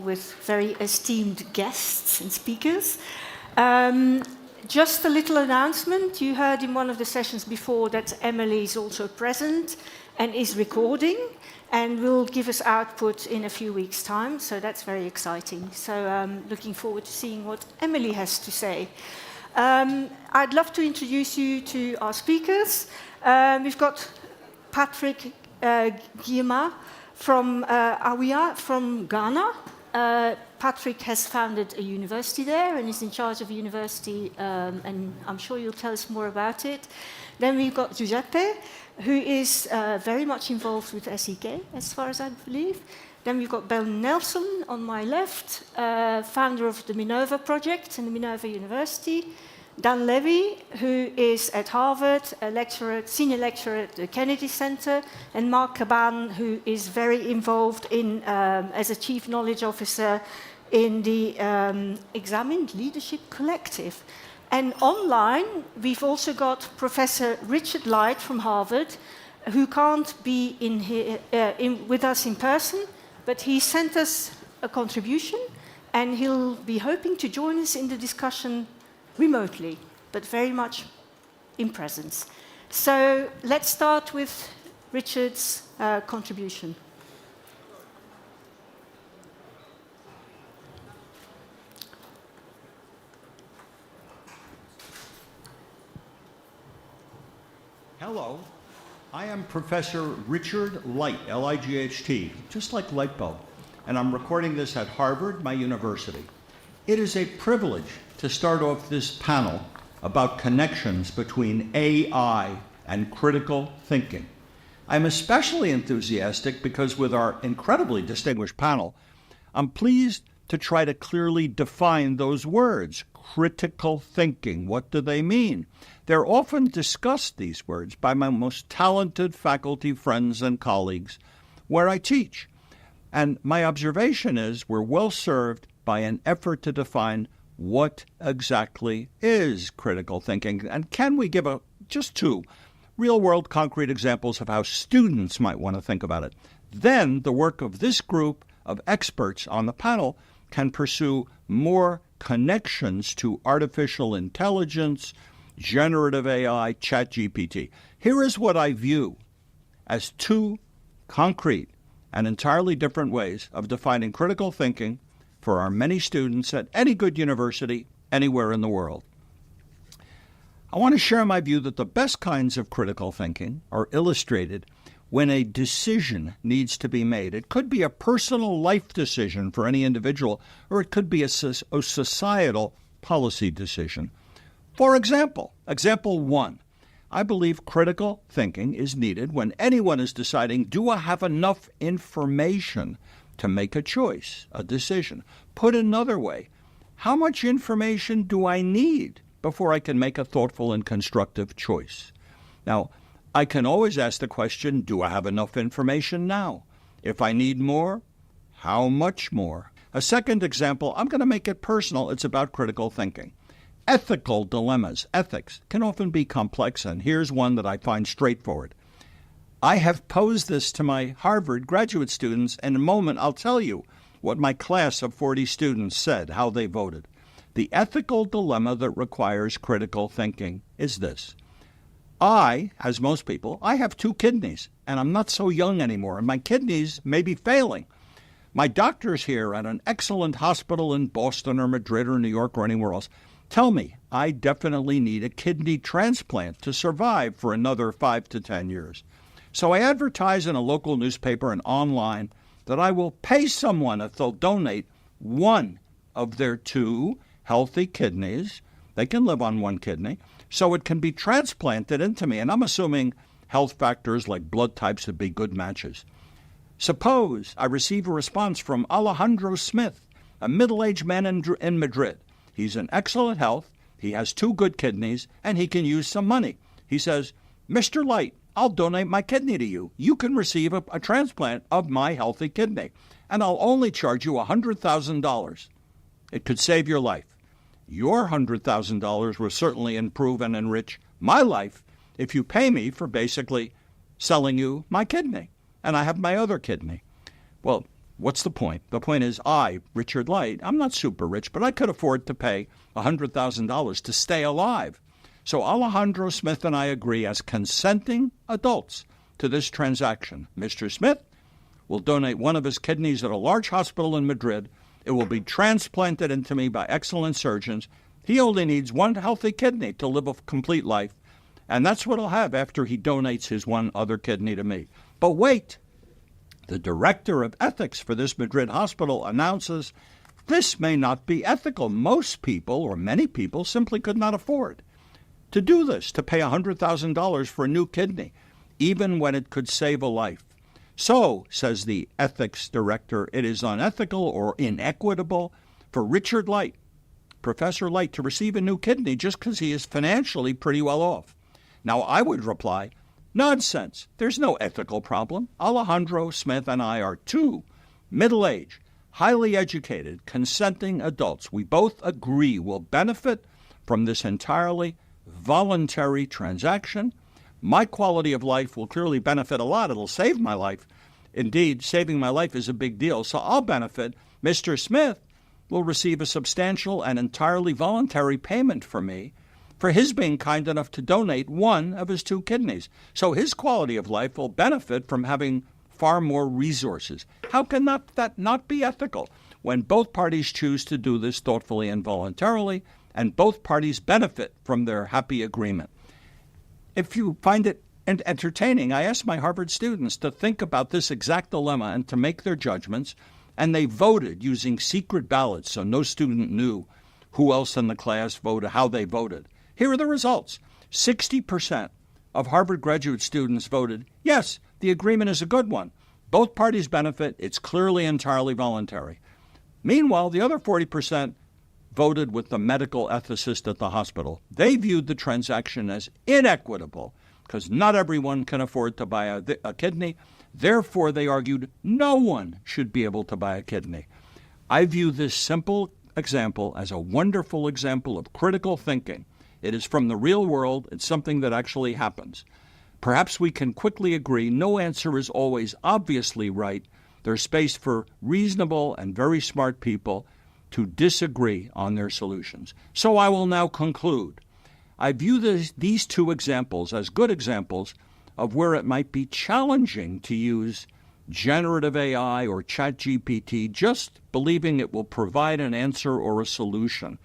with very esteemed guests and speakers. Just a little announcement. You heard in one of the sessions before that Emily is also present and is recording and will give us output in a few weeks' time, so that's very exciting. So looking forward to seeing what Emily has to say. I'd love to introduce you to our speakers. We've got Patrick Gyimah from Awia, from Ghana. Patrick has founded a university there and is in charge of a university, and I'm sure you'll tell us more about it. Then we've got Giuseppe, who is very much involved with SEK, as far as I believe. Then we've got Ben Nelson on my left, founder of the Minerva Project and the Minerva University. Dan Levy, who is at Harvard, a lecturer, senior lecturer at the Kennedy Center, and Mark Caban, who is very involved in, as a chief knowledge officer in the Examined Leadership Collective. And online, we've also got Professor Richard Light from Harvard, who can't be in here, with us in person, but he sent us a contribution, and he'll be hoping to join us in the discussion remotely, but very much in presence. So let's start with Richard's contribution. Hello, I am Professor Richard Light, L-I-G-H-T, just like light bulb, and I'm recording this at Harvard, my university. It is a privilege to start off this panel about connections between AI and critical thinking. I'm especially enthusiastic because with our incredibly distinguished panel, I'm pleased to try to clearly define those words. Critical thinking, what do they mean? They're often discussed, these words, by my most talented faculty friends and colleagues where I teach. And my observation is we're well served by an effort to define what exactly is critical thinking. And can we give just two real-world concrete examples of how students might want to think about it? Then the work of this group of experts on the panel can pursue more connections to artificial intelligence, generative AI, ChatGPT. Here is what I view as two concrete and entirely different ways of defining critical thinking for our many students at any good university anywhere in the world. I want to share my view that the best kinds of critical thinking are illustrated when a decision needs to be made. It could be a personal life decision for any individual, or it could be a societal policy decision. For example, example one, I believe critical thinking is needed when anyone is deciding, do I have enough information to make a choice, a decision? Put another way, how much information do I need before I can make a thoughtful and constructive choice? Now, I can always ask the question, do I have enough information now? If I need more, how much more? A second example, I'm going to make it personal. It's about critical thinking. Ethical dilemmas, ethics, can often be complex, and here's one that I find straightforward. I have posed this to my Harvard graduate students, and in a moment I'll tell you what my class of 40 students said, how they voted. The ethical dilemma that requires critical thinking is this. I, as most people, I have 2 kidneys, and I'm not so young anymore, and my kidneys may be failing. My doctors here at an excellent hospital in Boston or Madrid or New York or anywhere else tell me I definitely need a kidney transplant to survive for another 5 to 10 years. So I advertise in a local newspaper and online that I will pay someone if they'll donate one of their 2 healthy kidneys. They can live on 1 kidney, so it can be transplanted into me. And I'm assuming health factors like blood types would be good matches. Suppose I receive a response from Alejandro Smith, a middle-aged man in Madrid. He's in excellent health, he has 2 good kidneys, and he can use some money. He says, Mr. Light, I'll donate my kidney to you. You can receive a transplant of my healthy kidney, and I'll only charge you $100,000. It could save your life. Your $100,000 will certainly improve and enrich my life if you pay me for basically selling you my kidney, and I have my other kidney. Well, what's the point? The point is I, Richard Light, I'm not super rich, but I could afford to pay $100,000 to stay alive. So Alejandro Smith and I agree as consenting adults to this transaction. Mr. Smith will donate one of his kidneys at a large hospital in Madrid. It will be transplanted into me by excellent surgeons. He only needs one healthy kidney to live a complete life, and that's what he'll have after he donates his one other kidney to me. But wait, the director of ethics for this Madrid hospital announces this may not be ethical. Most people, or many people, simply could not afford to do this, to pay $100,000 for a new kidney, even when it could save a life. So, says the ethics director, it is unethical or inequitable for Richard Light, Professor Light, to receive a new kidney just because he is financially pretty well off. Now, I would reply, nonsense. There's no ethical problem. Alejandro Smith and I are two middle-aged, highly educated, consenting adults. We both agree will benefit from this entirely voluntary transaction. My quality of life will clearly benefit a lot. It'll save my life. Indeed, saving my life is a big deal, so I'll benefit. Mr. Smith will receive a substantial and entirely voluntary payment from me for his being kind enough to donate one of his two kidneys. So his quality of life will benefit from having far more resources. How can that not be ethical when both parties choose to do this thoughtfully and voluntarily, and both parties benefit from their happy agreement? If you find it entertaining, I asked my Harvard students to think about this exact dilemma and to make their judgments, and they voted using secret ballots, so no student knew who else in the class voted, how they voted. Here are the results. 60% of Harvard graduate students voted, yes, the agreement is a good one. Both parties benefit. It's clearly entirely voluntary. Meanwhile, the other 40% voted with the medical ethicist at the hospital. They viewed the transaction as inequitable because not everyone can afford to buy a kidney. Therefore, they argued no one should be able to buy a kidney. I view this simple example as a wonderful example of critical thinking. It is from the real world. It's something that actually happens. Perhaps we can quickly agree no answer is always obviously right. There's space for reasonable and very smart people to disagree on their solutions. So I will now conclude. I view these two examples as good examples of where it might be challenging to use generative AI or ChatGPT just believing it will provide an answer or a solution.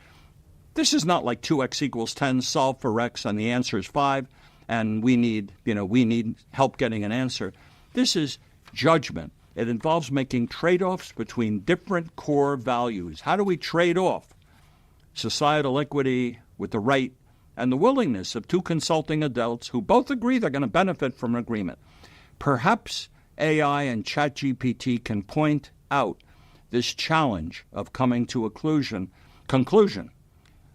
This is not like 2x equals 10, solve for x, and the answer is 5, and we need help getting an answer. This is judgment. It involves making trade-offs between different core values. How do we trade off societal equity with the right and the willingness of two consulting adults who both agree they're going to benefit from an agreement? Perhaps AI and ChatGPT can point out this challenge of coming to a conclusion.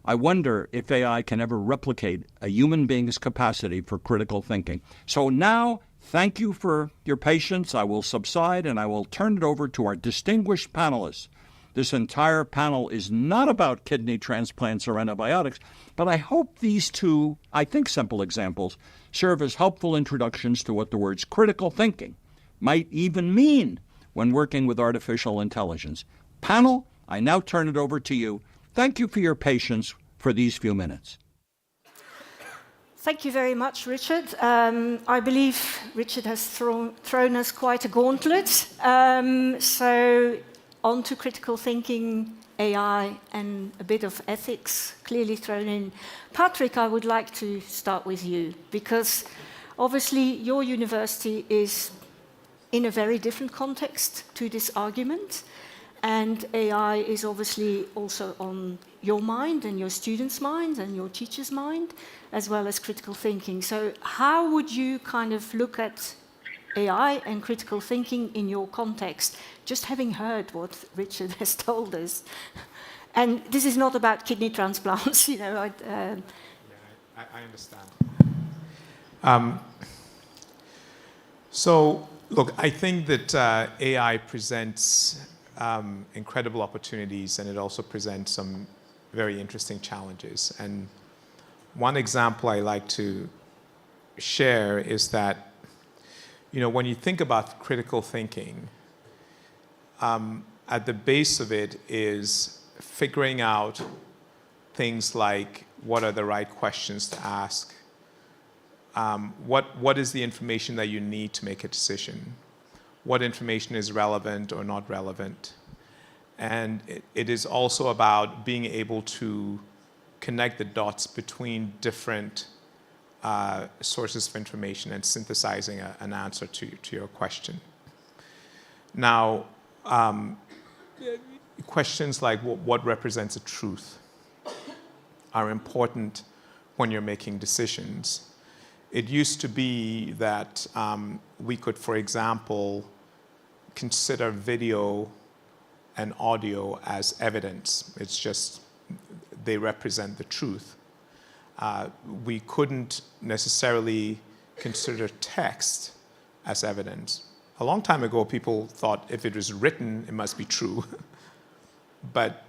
I wonder if AI can ever replicate a human being's capacity for critical thinking. So now, thank you for your patience. I will subside and I will turn it over to our distinguished panelists. This entire panel is not about kidney transplants or antibiotics, but I hope these two, I think simple examples, serve as helpful introductions to what the words critical thinking might even mean when working with artificial intelligence. Panel, I now turn it over to you. Thank you for your patience for these few minutes. Thank you very much, Richard. I believe Richard has thrown us quite a gauntlet. So on to critical thinking, AI, and a bit of ethics clearly thrown in. Patrick, I would like to start with you, because obviously your university is in a very different context to this argument. And AI is obviously also on your mind and your students' mind and your teachers' mind, as well as critical thinking. So how would you kind of look at AI and critical thinking in your context, just having heard what Richard has told us? And this is not about kidney transplants, you know. I understand. So, look, I think that AI presents incredible opportunities, and it also presents some very interesting challenges. And one example I like to share is that, you know, when you think about critical thinking, at the base of it is figuring out things like what are the right questions to ask, what is the information that you need to make a decision, what information is relevant or not relevant. And it is also about being able to connect the dots between different sources of information and synthesizing an answer to your question. Now, questions like what represents a truth are important when you're making decisions. It used to be that we could, for example, consider video and audio as evidence. It's just they represent the truth. We couldn't necessarily consider text as evidence. A long time ago, people thought if it was written, it must be true. But,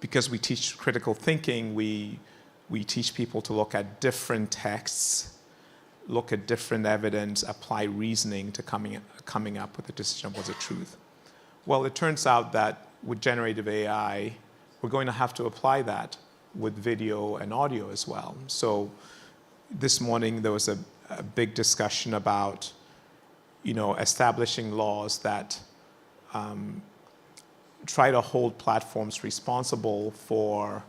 because we teach critical thinking, we teach people to look at different texts, look at different evidence, apply reasoning to coming up with a decision of what's the truth. Well, it turns out that with generative AI, we're going to have to apply that with video and audio as well. So this morning there was a big discussion about, establishing laws that try to hold platforms responsible for,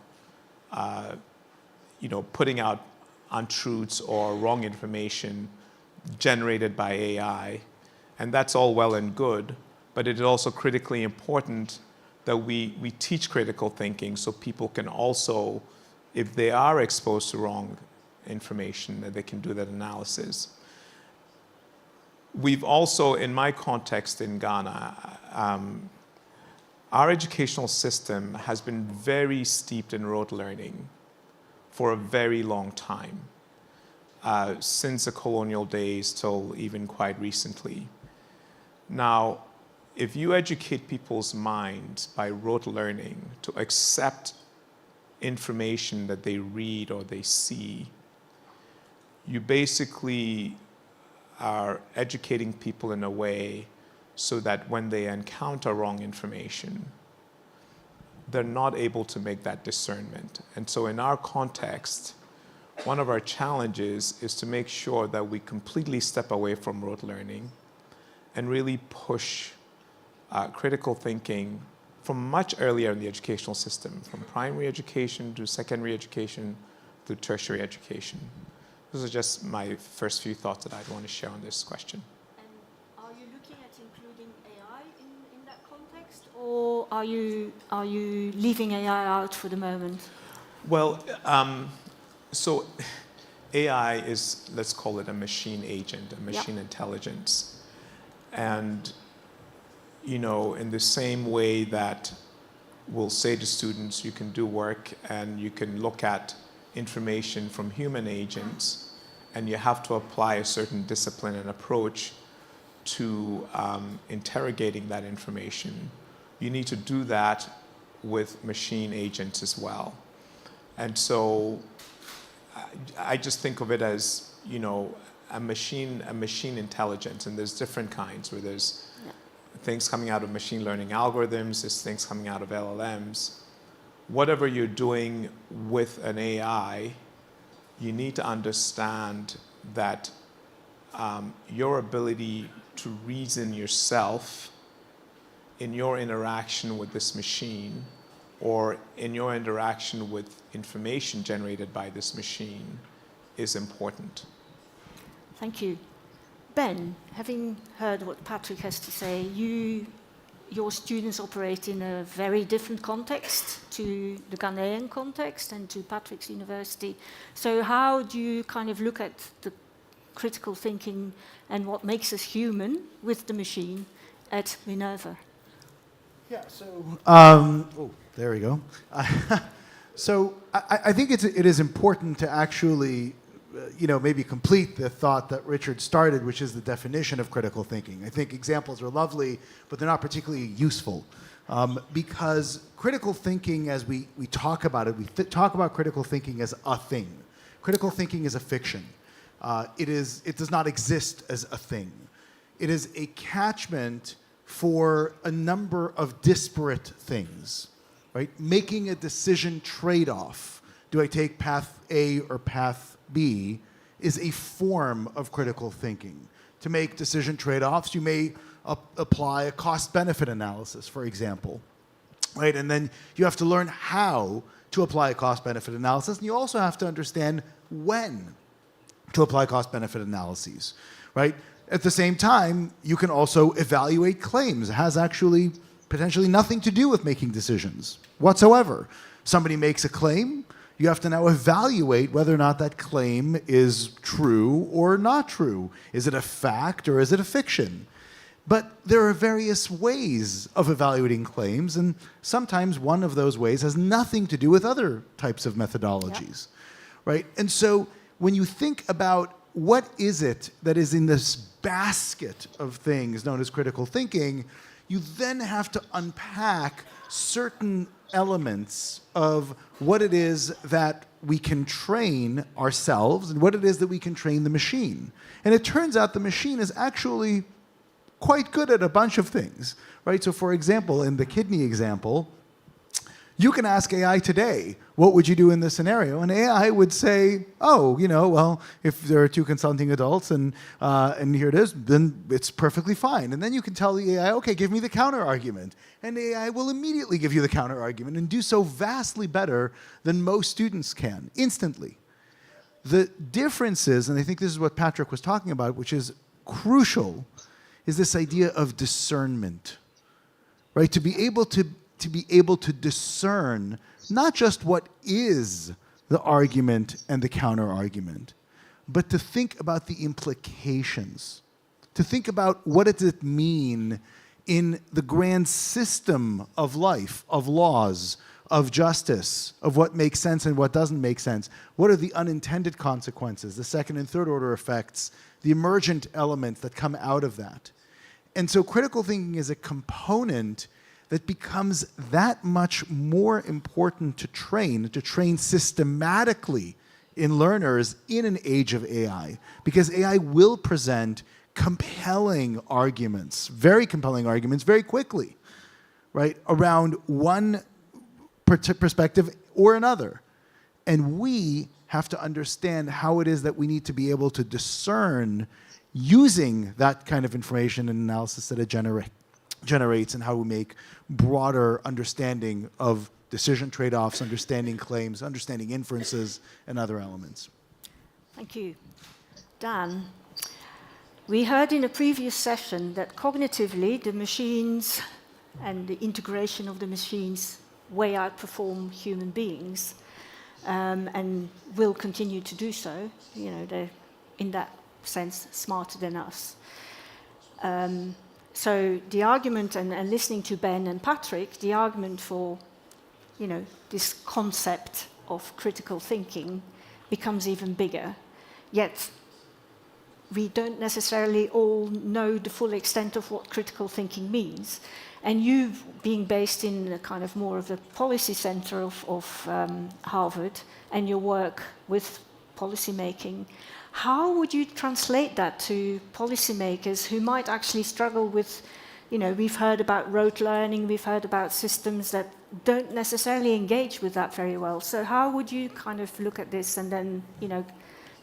putting out untruths or wrong information generated by AI. And that's all well and good, but it is also critically important that we teach critical thinking so people can also, if they are exposed to wrong information, that they can do that analysis. We've also, in my context in Ghana, our educational system has been very steeped in rote learning for a very long time, since the colonial days till even quite recently. Now, if you educate people's minds by rote learning to accept information that they read or they see, you basically are educating people in a way so that when they encounter wrong information, they're not able to make that discernment. And so in our context, one of our challenges is to make sure that we completely step away from rote learning and really push critical thinking from much earlier in the educational system, from primary education to secondary education to tertiary education. Those are just my first few thoughts that I'd want to share on this question. And are you looking at including AI in that context, or are you leaving AI out for the moment? Well, so AI is, let's call it a machine agent, a machine intelligence. And in the same way that we'll say to students, you can do work and you can look at information from human agents, and you have to apply a certain discipline and approach to interrogating that information. You need to do that with machine agents as well. And so I just think of it as, a machine intelligence, and there's different kinds, where there's things coming out of machine learning algorithms, there's things coming out of LLMs. Whatever you're doing with an AI, you need to understand that your ability to reason yourself in your interaction with this machine, or in your interaction with information generated by this machine, is important. Thank you. Ben, having heard what Patrick has to say, your students operate in a very different context to the Ghanaian context and to Patrick's university. So how do you kind of look at the critical thinking and what makes us human with the machine at Minerva? Yeah, so, there we go. So I think it is important to actually maybe complete the thought that Richard started, which is the definition of critical thinking. I think examples are lovely, but they're not particularly useful. Because critical thinking, as we talk about it, we talk about critical thinking as a thing. Critical thinking is a fiction. It does not exist as a thing. It is a catchment for a number of disparate things, right? Making a decision trade-off, do I take path A or path B, is a form of critical thinking. To make decision trade-offs, you may apply a cost-benefit analysis, for example, right? And then you have to learn how to apply a cost-benefit analysis, and you also have to understand when to apply cost-benefit analyses, right? At the same time, you can also evaluate claims. It has actually potentially nothing to do with making decisions whatsoever. Somebody makes a claim, you have to now evaluate whether or not that claim is true or not true. Is it a fact or is it a fiction? But there are various ways of evaluating claims, and sometimes one of those ways has nothing to do with other types of methodologies, right? And so when you think about what is it that is in this basket of things known as critical thinking, you then have to unpack certain elements of what it is that we can train ourselves and what it is that we can train the machine. And it turns out the machine is actually quite good at a bunch of things, right? So for example, in the kidney example, you can ask AI today, what would you do in this scenario? And AI would say, oh, well, if there are two consenting adults and here it is, then it's perfectly fine. And then you can tell the AI, okay, give me the counter argument. And the AI will immediately give you the counter argument and do so vastly better than most students can, instantly. The difference is, and I think this is what Patrick was talking about, which is crucial, is this idea of discernment, right? To be able to discern not just what is the argument and the counter-argument, but to think about the implications, to think about what does it mean in the grand system of life, of laws, of justice, of what makes sense and what doesn't make sense. What are the unintended consequences, the second and third order effects, the emergent elements that come out of that? And so critical thinking is a component that becomes that much more important to train systematically in learners in an age of AI, because AI will present compelling arguments, very compelling arguments, very quickly, right, around one perspective or another. And we have to understand how it is that we need to be able to discern using that kind of information and analysis that it generates, and how we make broader understanding of decision trade-offs, understanding claims, understanding inferences, and other elements. Thank you. Dan, we heard in a previous session that cognitively the machines and the integration of the machines way outperform human beings, and will continue to do so. They're in that sense smarter than us. So the argument, and listening to Ben and Patrick, the argument for this concept of critical thinking becomes even bigger. Yet we don't necessarily all know the full extent of what critical thinking means. And you, being based in a kind of more of the policy center of Harvard, and your work with policy making, how would you translate that to policymakers who might actually struggle with, we've heard about rote learning, we've heard about systems that don't necessarily engage with that very well. So how would you kind of look at this and then,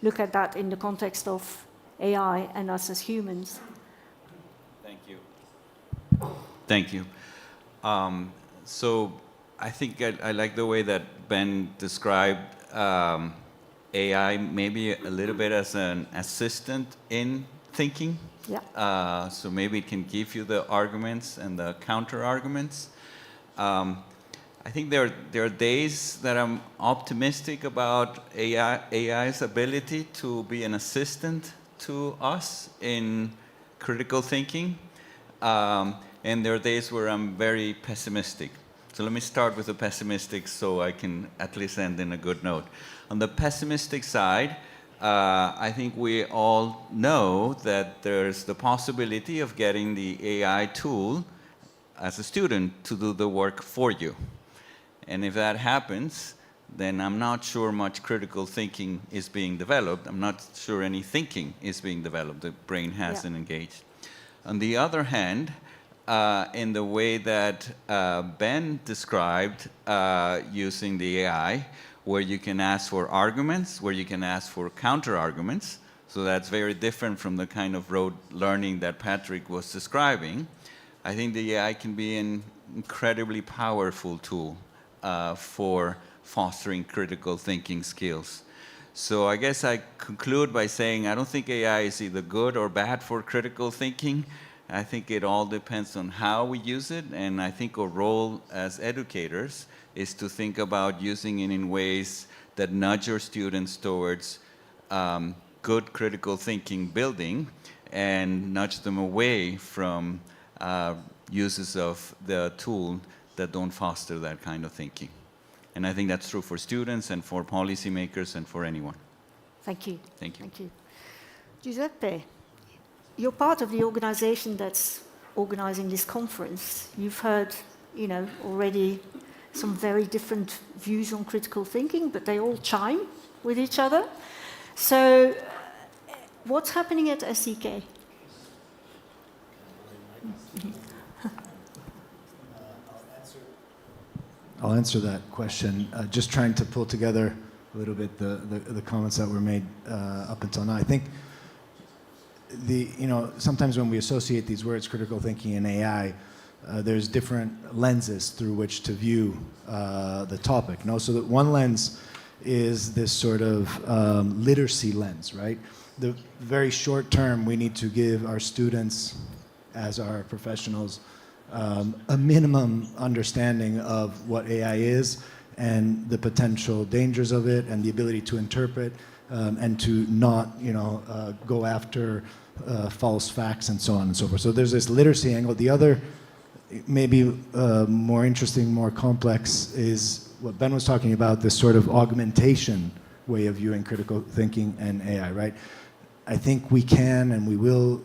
look at that in the context of AI and us as humans? Thank you. Thank you. So I think I like the way that Ben described AI maybe a little bit as an assistant in thinking. Yeah. So maybe it can give you the arguments and the counter arguments. I think there are days that I'm optimistic about AI's ability to be an assistant to us in critical thinking. And there are days where I'm very pessimistic. So let me start with the pessimistic so I can at least end in a good note. On the pessimistic side, I think we all know that there's the possibility of getting the AI tool as a student to do the work for you. And if that happens, then I'm not sure much critical thinking is being developed. I'm not sure any thinking is being developed. The brain hasn't engaged. On the other hand, in the way that Ben described using the AI, where you can ask for arguments, where you can ask for counter-arguments. So that's very different from the kind of rote learning that Patrick was describing. I think the AI can be an incredibly powerful tool for fostering critical thinking skills. So I guess I conclude by saying I don't think AI is either good or bad for critical thinking. I think it all depends on how we use it, and I think our role as educators is to think about using it in ways that nudge our students towards good critical thinking building and nudge them away from uses of the tool that don't foster that kind of thinking. And I think that's true for students and for policymakers and for anyone. Thank you. Thank you. Thank you. Giuseppe, you're part of the organization that's organizing this conference. You've heard, already some very different views on critical thinking, but they all chime with each other. So, what's happening at SEK? I'll answer that question. Just trying to pull together a little bit the comments that were made up until now. I think sometimes when we associate these words, critical thinking and AI, there's different lenses through which to view the topic. So that one lens is this sort of literacy lens, right? The very short term, we need to give our students, as our professionals, a minimum understanding of what AI is and the potential dangers of it and the ability to interpret and to not, go after false facts and so on and so forth. So there's this literacy angle. The other, maybe more interesting, more complex, is what Ben was talking about, this sort of augmentation way of viewing critical thinking and AI, right? I think we can and we will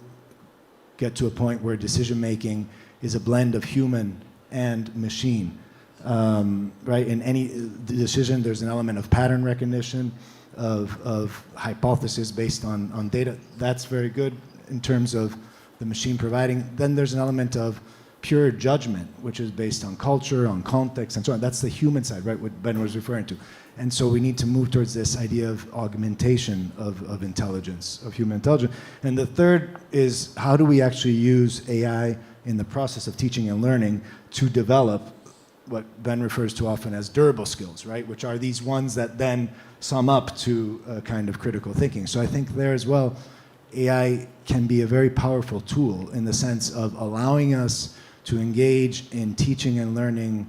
get to a point where decision making is a blend of human and machine, right? In any decision, there's an element of pattern recognition, of hypothesis based on data. That's very good in terms of the machine providing. Then there's an element of pure judgment, which is based on culture, on context, and so on. That's the human side, right, what Ben was referring to. And so we need to move towards this idea of augmentation of intelligence, of human intelligence. And the third is, how do we actually use AI in the process of teaching and learning to develop what Ben refers to often as durable skills, right? Which are these ones that then sum up to a kind of critical thinking. So I think there as well, AI can be a very powerful tool in the sense of allowing us to engage in teaching and learning,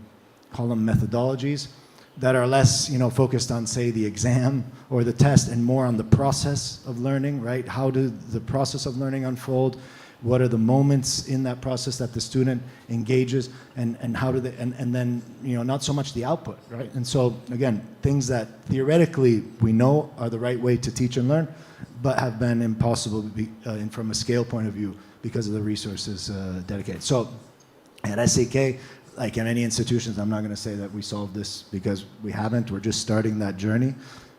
call them methodologies, that are less, focused on, say, the exam or the test and more on the process of learning, right? How does the process of learning unfold? What are the moments in that process that the student engages, and how do they, and then, not so much the output, right? And so, again, things that theoretically we know are the right way to teach and learn, but have been impossible to be, from a scale point of view because of the resources dedicated. So at SEK, like in any institutions, I'm not going to say that we solved this because we haven't. We're just starting that journey.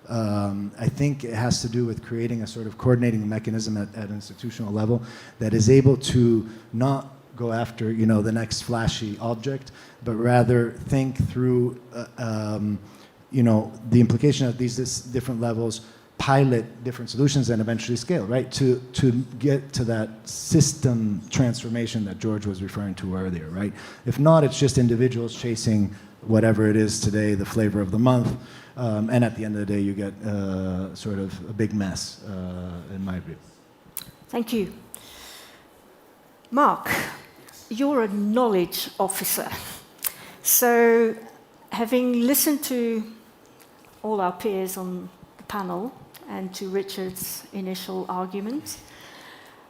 I think it has to do with creating a sort of coordinating mechanism at an institutional level that is able to not go after, the next flashy object, but rather think through, the implication of these different levels, pilot different solutions, and eventually scale, right? To get to that system transformation that George was referring to earlier, right? If not, it's just individuals chasing whatever it is today, the flavor of the month, and at the end of the day, you get sort of a big mess, in my view. Thank you. Mark, you're a knowledge officer. So, having listened to all our peers on the panel and to Richard's initial argument,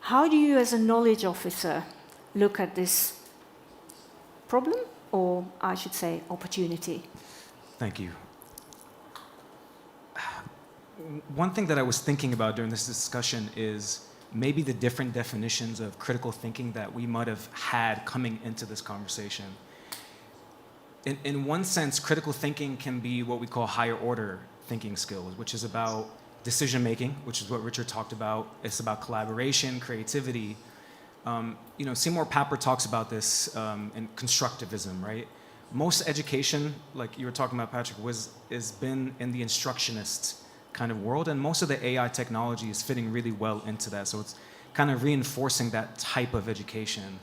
how do you as a knowledge officer look at this problem, or I should say opportunity? Thank you. One thing that I was thinking about during this discussion is maybe the different definitions of critical thinking that we might have had coming into this conversation. In one sense, critical thinking can be what we call higher order thinking skills, which is about decision making, which is what Richard talked about. It's about collaboration, creativity. Seymour Papert talks about this in constructivism, right? Most education, like you were talking about, Patrick, has been in the instructionist kind of world, and most of the AI technology is fitting really well into that. So it's kind of reinforcing that type of education.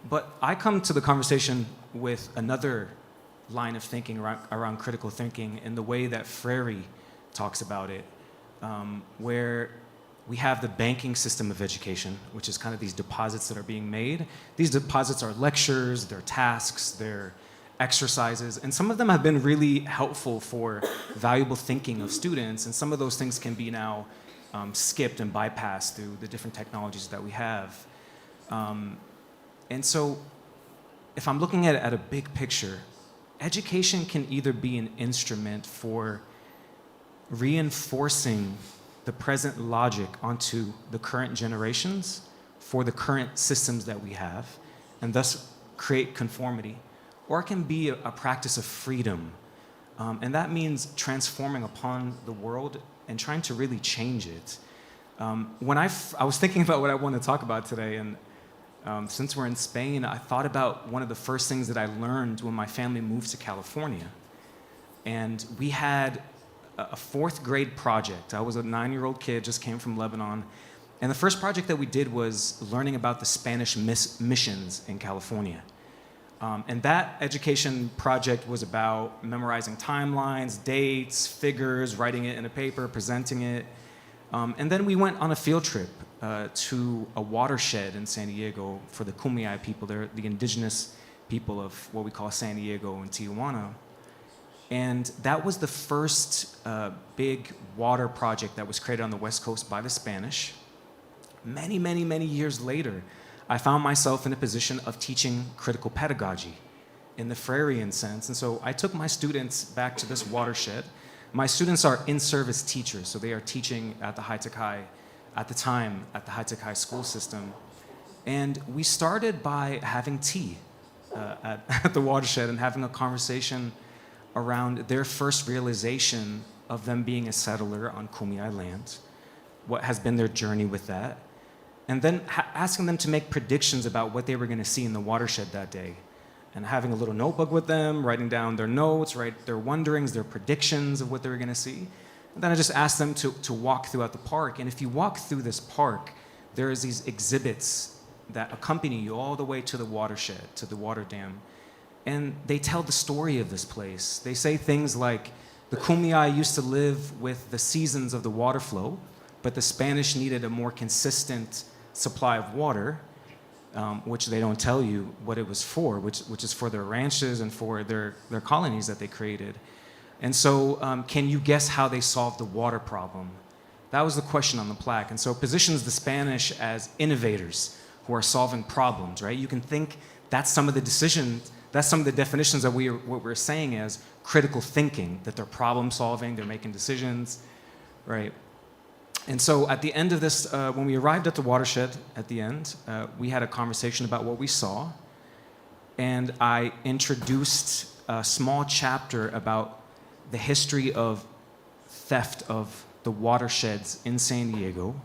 But I come to the conversation with another line of thinking around critical thinking in the way that Freire talks about it, where we have the banking system of education, which is kind of these deposits that are being made. These deposits are lectures, they're tasks, they're exercises, and some of them have been really helpful for valuable thinking of students, and some of those things can be now skipped and bypassed through the different technologies that we have. And so if I'm looking at it at a big picture, education can either be an instrument for reinforcing the present logic onto the current generations for the current systems that we have, and thus create conformity, or it can be a practice of freedom. And that means transforming upon the world and trying to really change it. When I was thinking about what I want to talk about today, and since we're in Spain, I thought about one of the first things that I learned when my family moved to California. And we had a 4th grade project. I was a 9-year-old kid, just came from Lebanon. And the first project that we did was learning about the Spanish missions in California. And that education project was about memorizing timelines, dates, figures, writing it in a paper, presenting it. And then we went on a field trip to a watershed in San Diego for the Kumeyaay people. They're the indigenous people of what we call San Diego and Tijuana. And that was the first big water project that was created on the West Coast by the Spanish. Many, many, many years later, I found myself in a position of teaching critical pedagogy in the Freirean sense. And so I took my students back to this watershed. My students are in-service teachers, so they are teaching at the high-tech high, at the time, at the high-tech high school system. And we started by having tea at the watershed and having a conversation around their first realization of them being a settler on Kumeyaay land, what has been their journey with that, and then asking them to make predictions about what they were going to see in the watershed that day, and having a little notebook with them, writing down their notes, their wonderings, their predictions of what they were going to see. And then I just asked them to walk throughout the park, and if you walk through this park, there is these exhibits that accompany you all the way to the watershed, to the water dam. And they tell the story of this place. They say things like, the Kumeyaay used to live with the seasons of the water flow, but the Spanish needed a more consistent supply of water, which they don't tell you what it was for, which is for their ranches and for their colonies that they created. And so can you guess how they solved the water problem? That was the question on the plaque. And so it positions the Spanish as innovators who are solving problems, right? You can think that's some of the decisions. That's some of the definitions that what we're saying is critical thinking, that they're problem solving, they're making decisions, right? And so at the end of this, when we arrived at the watershed at the end, we had a conversation about what we saw. And I introduced a small chapter about the history of theft of the watersheds in San Diego,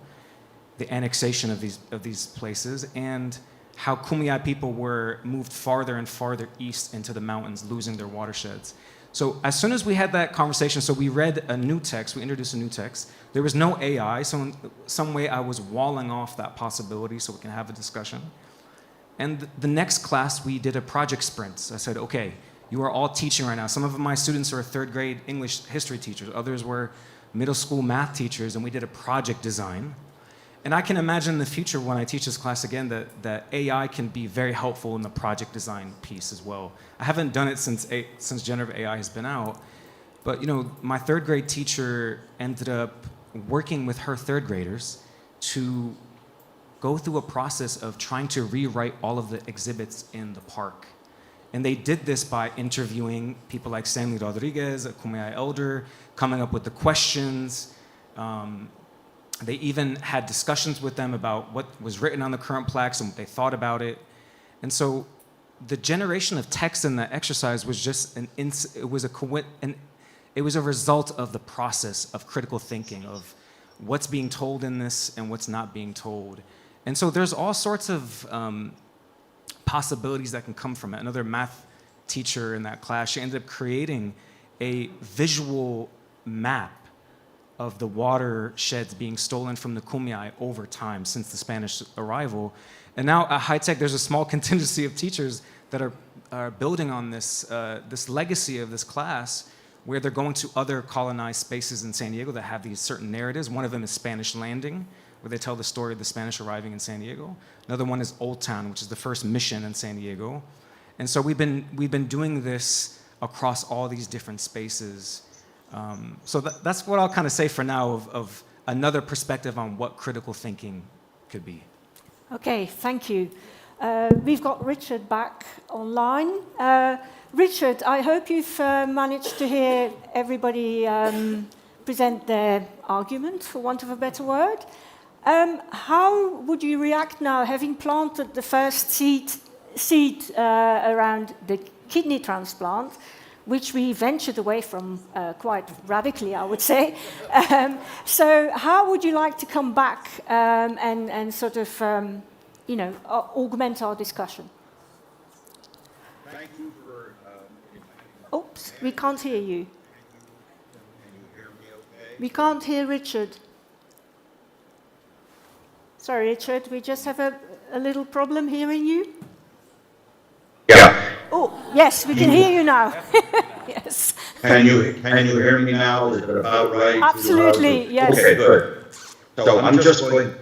the annexation of these places, and how Kumeyaay people were moved farther and farther east into the mountains, losing their watersheds. So as soon as we had that conversation, so we read a new text, we introduced a new text. There was no AI, so in some way I was walling off that possibility so we can have a discussion. And the next class, we did a project sprint. So I said, okay, you are all teaching right now. Some of my students are 3rd grade English history teachers. Others were middle school math teachers, and we did a project design. And I can imagine in the future when I teach this class again that AI can be very helpful in the project design piece as well. I haven't done it since generative AI has been out, but my 3rd grade teacher ended up working with her 3rd graders to go through a process of trying to rewrite all of the exhibits in the park. And they did this by interviewing people like Stanley Rodriguez, a Kumeyaay elder, coming up with the questions. They even had discussions with them about what was written on the current plaques and what they thought about it. And so the generation of text in that exercise was just it was a result of the process of critical thinking, of what's being told in this and what's not being told. And so there's all sorts of possibilities that can come from it. Another math teacher in that class, she ended up creating a visual map of the watersheds being stolen from the Kumeyaay over time since the Spanish arrival. And now at high tech, there's a small contingency of teachers that are building on this, this legacy of this class, where they're going to other colonized spaces in San Diego that have these certain narratives. One of them is Spanish Landing, where they tell the story of the Spanish arriving in San Diego. Another one is Old Town, which is the first mission in San Diego. And so we've been doing this across all these different spaces. So that's what I'll kind of say for now of another perspective on what critical thinking could be. Okay, thank you. We've got Richard back online. Richard, I hope you've managed to hear everybody present their argument, for want of a better word. How would you react now, having planted the first seed around the kidney transplant, which we ventured away from quite radically, I would say. So how would you like to come back and sort of, augment our discussion? Thank you for Oops, we can't hear you. Can you hear me okay? We can't hear Richard. Sorry, Richard, we just have a little problem hearing you. Yeah. Oh, yes, we can hear you now. Yes. Can you hear me now? Is it about right? Absolutely, yes. Okay, good. So I'm just going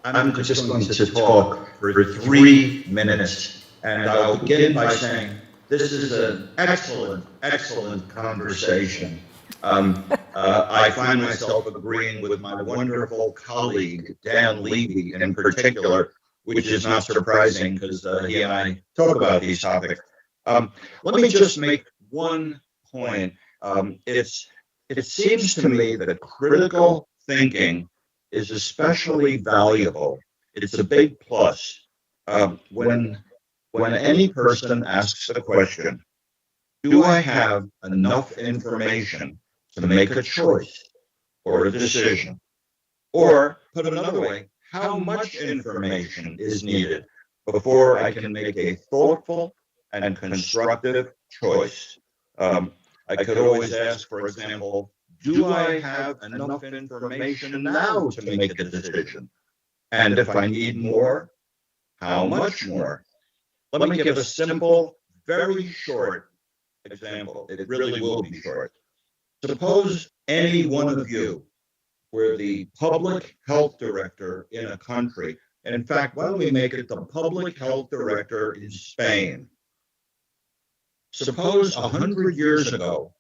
to talk for 3 minutes, and I'll begin by saying this is an excellent conversation. I find myself agreeing with my wonderful colleague, Dan Levy, in particular, which is not surprising because he and I talk about these topics. Let me just make one point. It seems to me that critical thinking is especially valuable. It's a big plus when any person asks the question, do I have enough information to make a choice or a decision? Or, put another way, how much information is needed before I can make a thoughtful and constructive choice? I could always ask, for example, do I have enough information now to make a decision? And if I need more, how much more? Let me give a simple, very short example. It really will be short. Suppose any one of you were the public health director in a country. And in fact, why don't we make it the public health director in Spain? Suppose 100 years ago,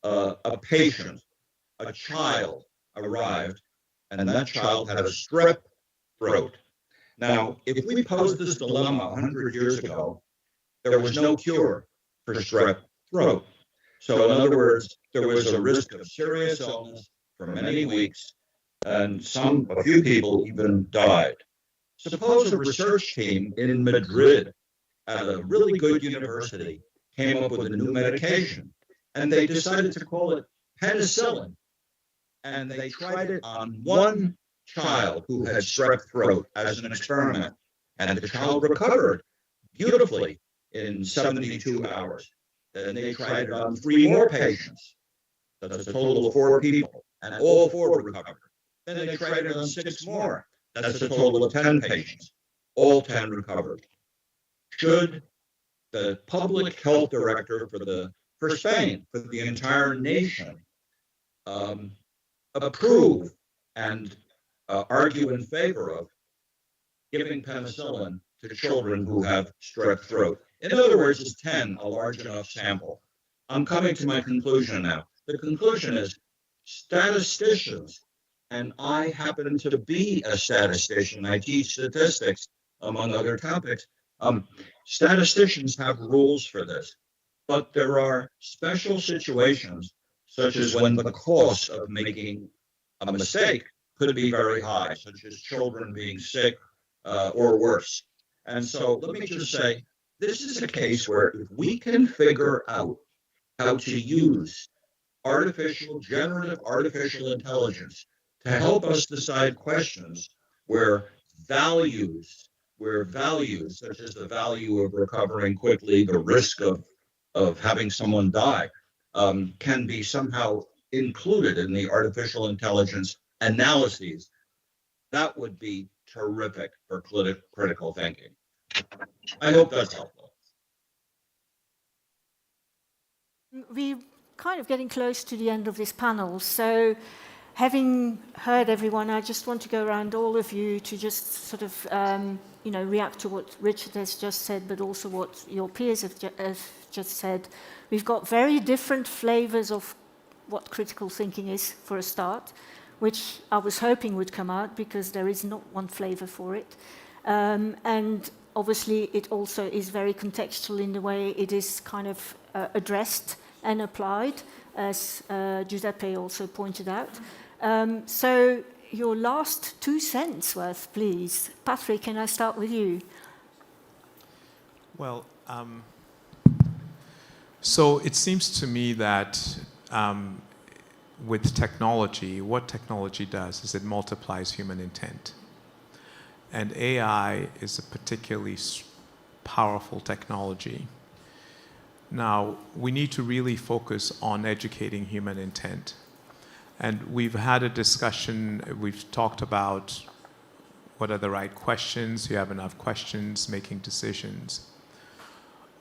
a patient, a child arrived, and that child had a strep throat. Now, if we posed this dilemma 100 years ago, there was no cure for strep throat. So in other words, there was a risk of serious illness for many weeks, and a few people even died. Suppose a research team in Madrid at a really good university came up with a new medication, and they decided to call it penicillin. And they tried it on one child who had strep throat as an experiment, and the child recovered beautifully in 72 hours. Then they tried it on 3 more patients. That's a total of 4 people, and all 4 recovered. Then they tried it on 6 more. That's a total of 10 patients. All 10 recovered. Should the public health director for Spain, for the entire nation, approve and argue in favor of giving penicillin to children who have strep throat? In other words, is 10 a large enough sample? I'm coming to my conclusion now. The conclusion is statisticians, and I happen to be a statistician. I teach statistics, among other topics. Statisticians have rules for this, but there are special situations, such as when the cost of making a mistake could be very high, such as children being sick or worse. And so let me just say, this is a case where if we can figure out how to use generative artificial intelligence to help us decide questions where values, where values, such as the value of recovering quickly, the risk of having someone die, can be somehow included in the artificial intelligence analyses, that would be terrific for critical thinking. I hope that's helpful. We're kind of getting close to the end of this panel, so having heard everyone, I just want to go around all of you to just sort of react to what Richard has just said, but also what your peers have just said. We've got very different flavors of what critical thinking is, for a start, which I was hoping would come out because there is not one flavor for it. And obviously it also is very contextual in the way it is kind of addressed and applied, as Giuseppe also pointed out. So your last 2 cents worth, please. Patrick, can I start with you? Well, so it seems to me that with technology, what technology does is it multiplies human intent. And AI is a particularly powerful technology. Now, we need to really focus on educating human intent. And we've had a discussion, we've talked about what are the right questions, you have enough questions, making decisions.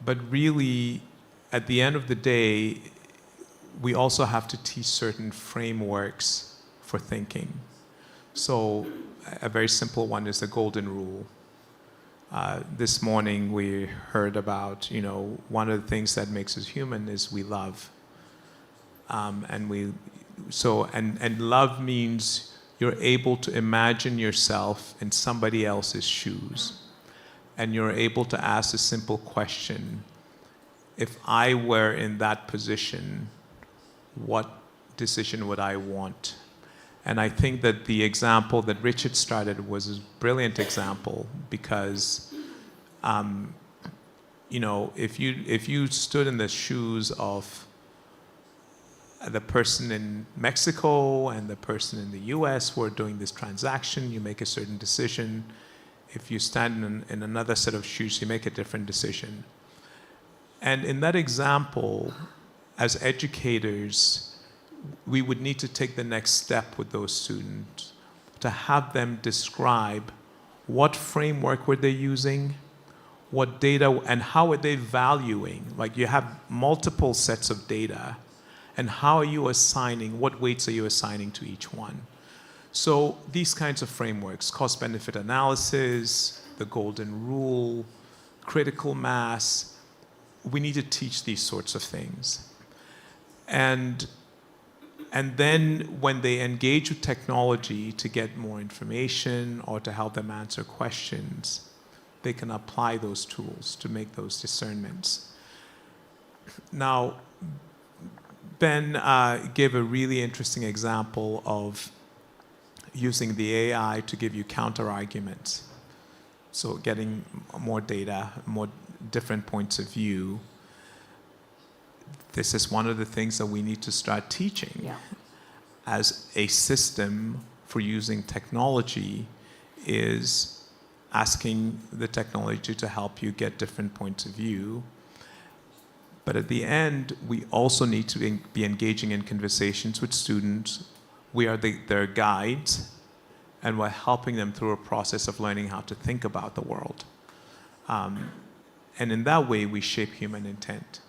But really, at the end of the day, we also have to teach certain frameworks for thinking. So a very simple one is the golden rule. This morning we heard about, one of the things that makes us human is we love. And love means you're able to imagine yourself in somebody else's shoes. And you're able to ask a simple question: if I were in that position, what decision would I want? And I think that the example that Richard started was a brilliant example because, if you stood in the shoes of the person in Mexico and the person in the US who are doing this transaction, you make a certain decision. If you stand in another set of shoes, you make a different decision. And in that example, as educators, we would need to take the next step with those students to have them describe what framework were they using, what data, and how are they valuing. Like, you have multiple sets of data, and how are you assigning, what weights are you assigning to each one? So these kinds of frameworks, cost-benefit analysis, the golden rule, critical mass, we need to teach these sorts of things. And then when they engage with technology to get more information or to help them answer questions, they can apply those tools to make those discernments. Now, Ben gave a really interesting example of using the AI to give you counter-arguments. So getting more data, more different points of view. This is one of the things that we need to start teaching as a system for using technology, is asking the technology to help you get different points of view. But at the end, we also need to be engaging in conversations with students. We are their guides, and we're helping them through a process of learning how to think about the world. And in that way, we shape human intent.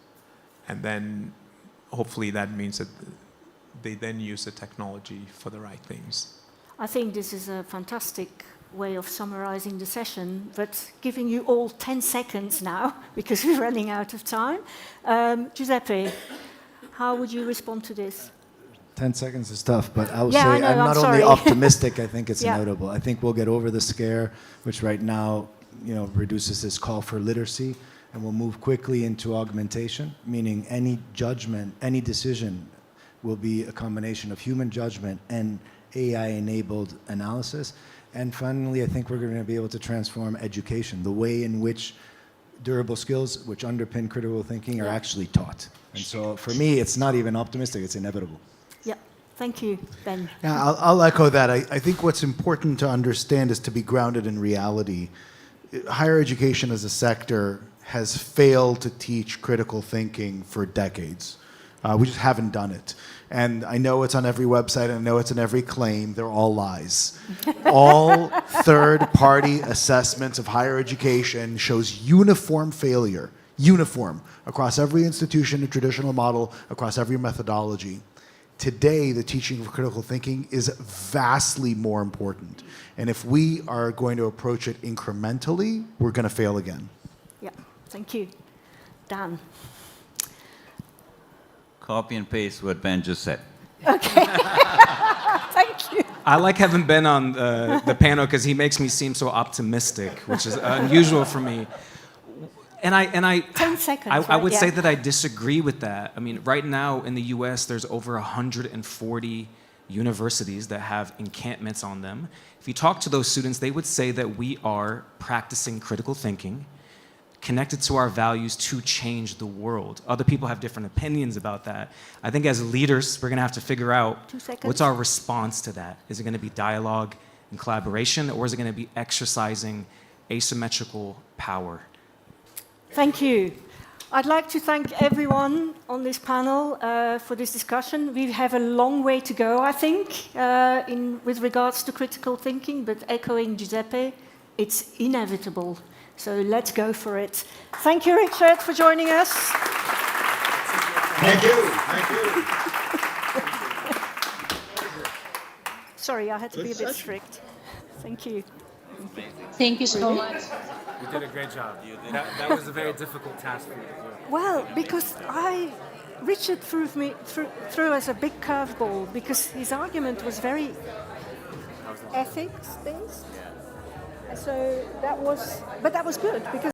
And then hopefully that means that they then use the technology for the right things. I think this is a fantastic way of summarizing the session, but giving you all 10 seconds now, because we're running out of time. Giuseppe, how would you respond to this? 10 seconds is tough, but I will Yeah, say I know, I'm not I'm only sorry. optimistic, I think it's Yeah. notable. I think we'll get over the scare, which right now, reduces this call for literacy, and we'll move quickly into augmentation, meaning any judgment, any decision will be a combination of human judgment and AI-enabled analysis. And finally, I think we're going to be able to transform education, the way in which durable skills, which underpin critical thinking, are actually taught. And so for me, it's not even optimistic, it's inevitable. Yeah, Thank you, Ben. Yeah, I'll echo that. I think what's important to understand is to be grounded in reality. Higher education as a sector has failed to teach critical thinking for decades. We just haven't done it. And I know it's on every website, and I know it's in every claim. They're all lies. All third-party assessments of higher education shows uniform failure, uniform, across every institution, a traditional model, across every methodology. Today, the teaching of critical thinking is vastly more important. And if we are going to approach it incrementally, we're going to fail again. Yeah, thank you. Dan. Copy and paste what Ben just said. Okay. Thank you. I like having Ben on the panel because he makes me seem so optimistic, which is unusual for me. And I 10 seconds, I would right? say Yeah. that I disagree with that. I mean, right now in the U.S., there's over 140 universities that have encampments on them. If you talk to those students, they would say that we are practicing critical thinking, connected to our values to change the world. Other people have different opinions about that. I think as leaders, we're gonna have to figure out 2 seconds. what's our response to that. Is it gonna be dialogue and collaboration, or is it gonna be exercising asymmetrical power? Thank you. I'd like to thank everyone on this panel for this discussion. We have a long way to go, I think, with regards to critical thinking, but echoing Giuseppe, it's inevitable. So let's go for it. Thank you, Richard, for joining us. Thank you. Thank you. Sorry, I had to be a bit strict. Thank you. Thank you so much. You did a great job. That was a very difficult task for you to do. Well, because Richard threw us a big curveball because his argument was very ethics-based. So that was good because